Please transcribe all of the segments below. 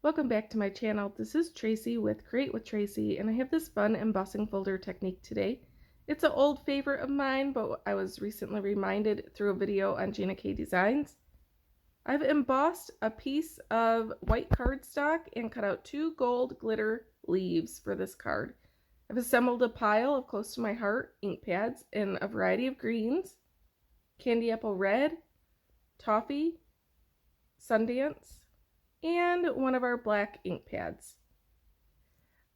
Welcome back to my channel. This is Tracy with Create with Tracy, and I have this fun embossing folder technique today. It's an old favorite of mine, but I was recently reminded through a video on Gina K Designs. I've embossed a piece of white cardstock and cut out 2 gold glitter leaves for this card. I've assembled a pile of close to my heart ink pads in a variety of greens, candy apple red, toffee, Sundance, and one of our black ink pads.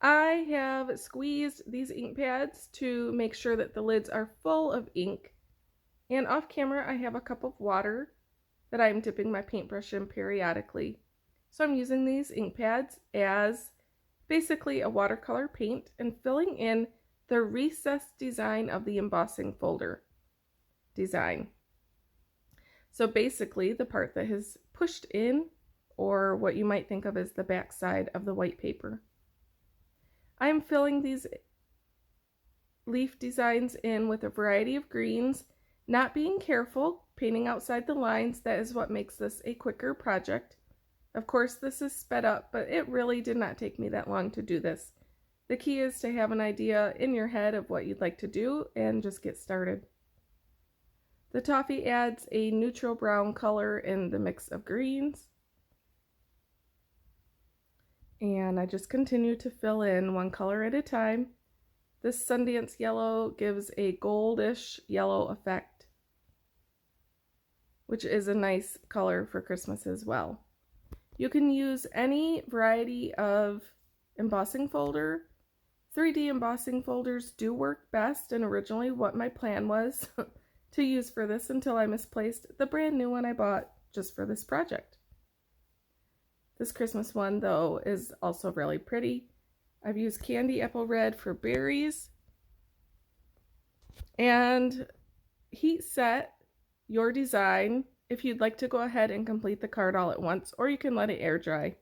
I have squeezed these ink pads to make sure that the lids are full of ink, and off camera I have a cup of water that I'm dipping my paintbrush in periodically. So I'm using these ink pads as basically a watercolor paint and filling in the recessed design of the embossing folder design. So basically the part that has pushed in, or what you might think of as the back side of the white paper. I'm filling these leaf designs in with a variety of greens, not being careful, painting outside the lines. That is what makes this a quicker project. Of course, this is sped up, but it really did not take me that long to do this. The key is to have an idea in your head of what you'd like to do and just get started. The toffee adds a neutral brown color in the mix of greens. And I just continue to fill in one color at a time. This Sundance yellow gives a goldish yellow effect, which is a nice color for Christmas as well. You can use any variety of embossing folder. 3D embossing folders do work best, and originally what my plan was to use for this until I misplaced the brand new one I bought just for this project. This Christmas one, though, is also really pretty. I've used candy apple red for berries. And heat set your design if you'd like to go ahead and complete the card all at once, or you can let it air dry.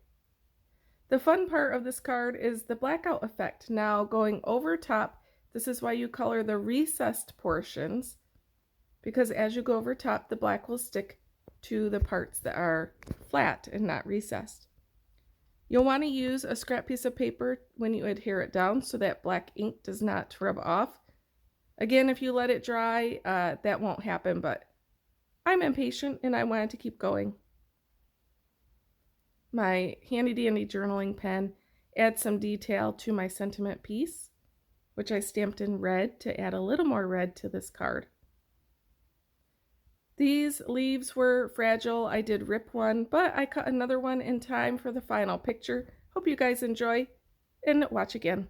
The fun part of this card is the blackout effect. Now going over top, this is why you color the recessed portions, because as you go over top, the black will stick to the parts that are flat and not recessed. You'll want to use a scrap piece of paper when you adhere it down so that black ink does not rub off. Again, if you let it dry, that won't happen, but I'm impatient and I wanted to keep going. My handy dandy journaling pen adds some detail to my sentiment piece, which I stamped in red to add a little more red to this card. These leaves were fragile. I did rip one, but I cut another one in time for the final picture. Hope you guys enjoy and watch again.